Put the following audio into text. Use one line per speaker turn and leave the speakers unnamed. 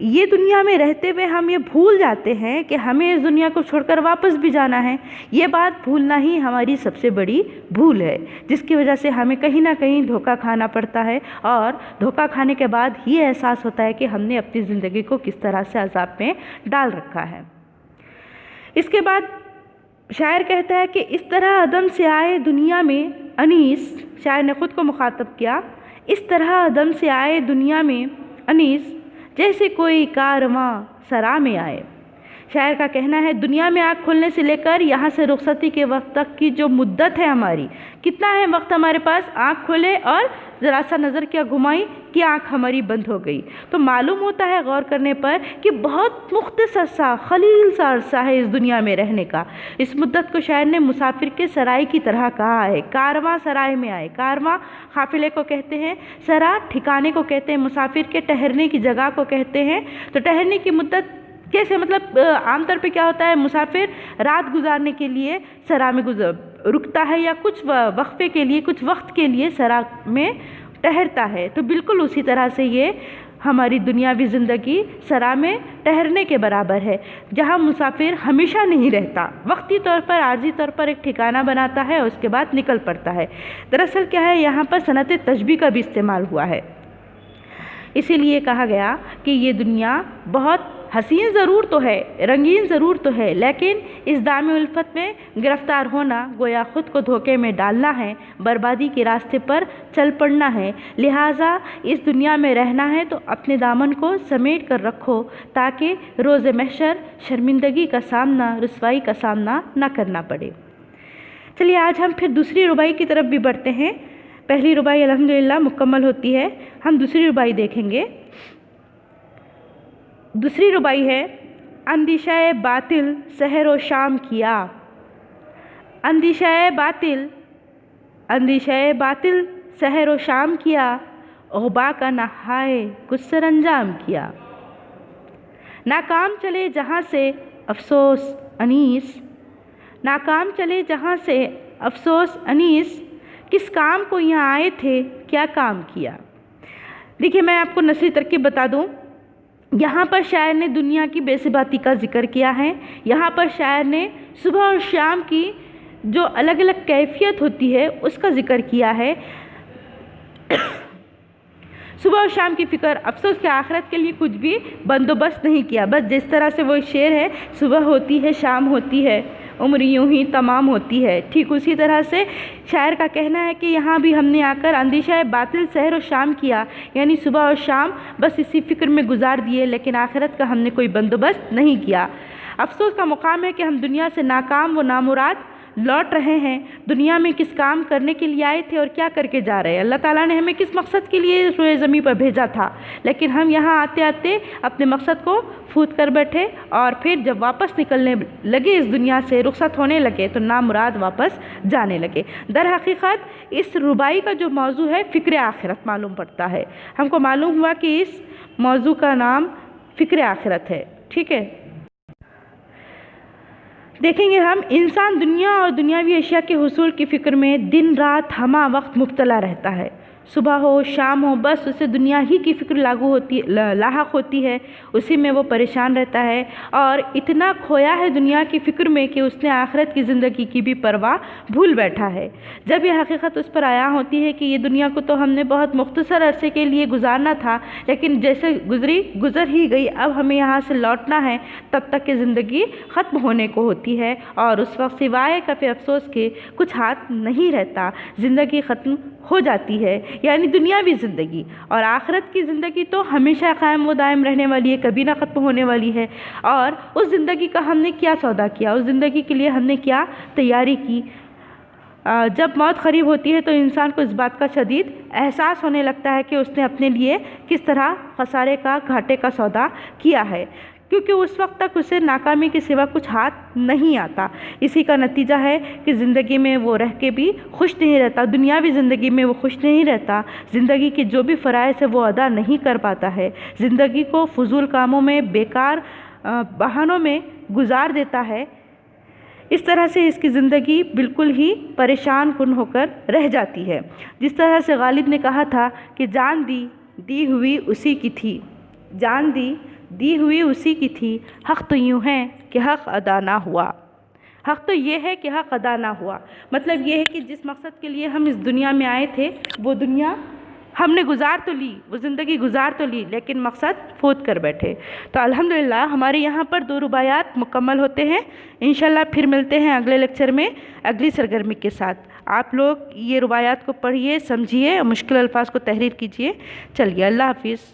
یہ دنیا میں رہتے ہوئے ہم یہ بھول جاتے ہیں کہ ہمیں اس دنیا کو چھوڑ کر واپس بھی جانا ہے۔ یہ بات بھولنا ہی ہماری سب سے بڑی بھول ہے، جس کی وجہ سے ہمیں کہیں نہ کہیں دھوکہ کھانا پڑتا ہے، اور دھوکہ کھانے کے بعد یہ احساس ہوتا ہے کہ ہم نے اپنی زندگی کو کس طرح سے عذاب میں ڈال رکھا ہے۔ اس کے بعد شاعر کہتا ہے کہ اس طرح عدم سے آئے دنیا میں انیس، شاعر نے خود کو مخاطب کیا، اس طرح عدم سے آئے دنیا میں انیس جیسے کوئی کارواں سرا میں آئے۔ شاعر کا کہنا ہے دنیا میں آنکھ کھلنے سے لے کر یہاں سے رخصتی کے وقت تک کی جو مدت ہے ہماری، کتنا ہے وقت ہمارے پاس، آنکھ کھولے اور ذرا سا نظر کیا گھمائی کہ آنکھ ہماری بند ہو گئی، تو معلوم ہوتا ہے غور کرنے پر کہ بہت مختصر سا خلیل سا عرصہ ہے اس دنیا میں رہنے کا۔ اس مدت کو شاعر نے مسافر کے سرائے کی طرح کہا ہے، کارواں سرائے میں آئے۔ کارواں قافلے کو کہتے ہیں، سرا ٹھکانے کو کہتے ہیں، مسافر کے ٹہرنے کی جگہ کو کہتے ہیں۔ تو ٹہرنے کی مدت کیسے، مطلب عام طور پہ کیا ہوتا ہے، مسافر رات گزارنے کے لیے سرا میں رکتا ہے یا کچھ وقفے کے لیے، کچھ وقت کے لیے سرا میں ٹہرتا ہے۔ تو بالکل اسی طرح سے یہ ہماری دنیاوی زندگی سرا میں ٹہرنے کے برابر ہے، جہاں مسافر ہمیشہ نہیں رہتا، وقتی طور پر عارضی طور پر ایک ٹھکانہ بناتا ہے اور اس کے بعد نکل پڑتا ہے۔ دراصل کیا ہے، یہاں پر صنعت تشبیہ کا بھی استعمال ہوا ہے، اسی لیے کہا گیا کہ یہ دنیا بہت حسین ضرور تو ہے، رنگین ضرور تو ہے، لیکن اس دام الفت میں گرفتار ہونا گویا خود کو دھوکے میں ڈالنا ہے، بربادی کے راستے پر چل پڑنا ہے۔ لہٰذا اس دنیا میں رہنا ہے تو اپنے دامن کو سمیٹ کر رکھو، تاکہ روز محشر شرمندگی کا سامنا، رسوائی کا سامنا نہ کرنا پڑے۔ چلیے آج ہم پھر دوسری ربائی کی طرف بھی بڑھتے ہیں۔ پہلی ربائی الحمدللہ مکمل ہوتی ہے، ہم دوسری ربائی دیکھیں گے۔ دوسری ربائی ہے اندیشہ باطل سحر و شام کیا۔ اندیشہ باطل، اندیشہ باطل سحر و شام کیا، غبا کا نہائے کچھ سر انجام کیا۔ ناکام چلے جہاں سے افسوس انیس، ناکام چلے جہاں سے افسوس انیس، کس کام کو یہاں آئے تھے کیا کام کیا۔ دیکھیے میں آپ کو نسلی ترکیب بتا دوں، یہاں پر شاعر نے دنیا کی بے ثباتی کا ذکر کیا ہے، یہاں پر شاعر نے صبح اور شام کی جو الگ الگ کیفیت ہوتی ہے اس کا ذکر کیا ہے۔ صبح اور شام کی فکر، افسوس کہ آخرت کے لیے کچھ بھی بندوبست نہیں کیا، بس جس طرح سے وہ شعر ہے، صبح ہوتی ہے شام ہوتی ہے، عمر یوں ہی تمام ہوتی ہے، ٹھیک اسی طرح سے شاعر کا کہنا ہے کہ یہاں بھی ہم نے آ کر اندیشہ باطل سحر و شام کیا، یعنی صبح اور شام بس اسی فکر میں گزار دیے، لیکن آخرت کا ہم نے کوئی بندوبست نہیں کیا۔ افسوس کا مقام ہے کہ ہم دنیا سے ناکام و نامراد لوٹ رہے ہیں۔ دنیا میں کس کام کرنے کے لیے آئے تھے اور کیا کر کے جا رہے ہیں، اللہ تعالیٰ نے ہمیں کس مقصد کے لیے روئے زمین پر بھیجا تھا، لیکن ہم یہاں آتے آتے اپنے مقصد کو پھوت کر بیٹھے، اور پھر جب واپس نکلنے لگے اس دنیا سے، رخصت ہونے لگے تو نامراد واپس جانے لگے۔ در حقیقت اس ربائی کا جو موضوع ہے فکر آخرت معلوم پڑتا ہے، ہم کو معلوم ہوا کہ اس موضوع کا نام فکر آخرت ہے، ٹھیک ہے۔ دیکھیں گے ہم، انسان دنیا اور دنیاوی اشیاء کے حصول کی فکر میں دن رات ہمہ وقت مبتلا رہتا ہے، صبح ہو شام ہو بس اسے دنیا ہی کی فکر لاحق ہوتی ہے، اسی میں وہ پریشان رہتا ہے، اور اتنا کھویا ہے دنیا کی فکر میں کہ اس نے آخرت کی زندگی کی بھی پرواہ بھول بیٹھا ہے۔ جب یہ حقیقت اس پر عیاں ہوتی ہے کہ یہ دنیا کو تو ہم نے بہت مختصر عرصے کے لیے گزارنا تھا، لیکن جیسے گزر ہی گئی، اب ہمیں یہاں سے لوٹنا ہے، تب تک کہ زندگی ختم ہونے کو ہوتی ہے، اور اس وقت سوائے کف افسوس کے کچھ ہاتھ نہیں رہتا، زندگی ختم ہو جاتی ہے، یعنی دنیاوی زندگی، اور آخرت کی زندگی تو ہمیشہ قائم و دائم رہنے والی ہے، کبھی نہ ختم ہونے والی ہے۔ اور اس زندگی کا ہم نے کیا سودا کیا، اس زندگی کے لیے ہم نے کیا تیاری کی۔ جب موت قریب ہوتی ہے تو انسان کو اس بات کا شدید احساس ہونے لگتا ہے کہ اس نے اپنے لیے کس طرح خسارے کا، گھاٹے کا سودا کیا ہے، کیونکہ اس وقت تک اسے ناکامی کے سوا کچھ ہاتھ نہیں آتا۔ اسی کا نتیجہ ہے کہ زندگی میں وہ رہ کے بھی خوش نہیں رہتا، دنیاوی زندگی میں وہ خوش نہیں رہتا، زندگی کے جو بھی فرائض ہے وہ ادا نہیں کر پاتا ہے، زندگی کو فضول کاموں میں، بیکار بہانوں میں گزار دیتا ہے۔ اس طرح سے اس کی زندگی بالکل ہی پریشان کن ہو کر رہ جاتی ہے۔ جس طرح سے غالب نے کہا تھا کہ جان دی ہوئی اسی کی تھی، جان دی دی ہوئی اسی کی تھی، حق تو یوں ہے کہ حق ادا نہ ہوا۔ حق تو یہ ہے کہ حق ادا نہ ہوا، مطلب یہ ہے کہ جس مقصد کے لیے ہم اس دنیا میں آئے تھے وہ دنیا ہم نے گزار تو لی، وہ زندگی گزار تو لی، لیکن مقصد فوت کر بیٹھے۔ تو الحمدللہ ہمارے یہاں پر 2 رباعیات مکمل ہوتے ہیں۔ انشاءاللہ پھر ملتے ہیں اگلے لیکچر میں اگلی سرگرمی کے ساتھ۔ آپ لوگ یہ رباعیات کو پڑھیے، سمجھیے، مشکل الفاظ کو تحریر کیجیے۔ چلیے، اللہ حافظ۔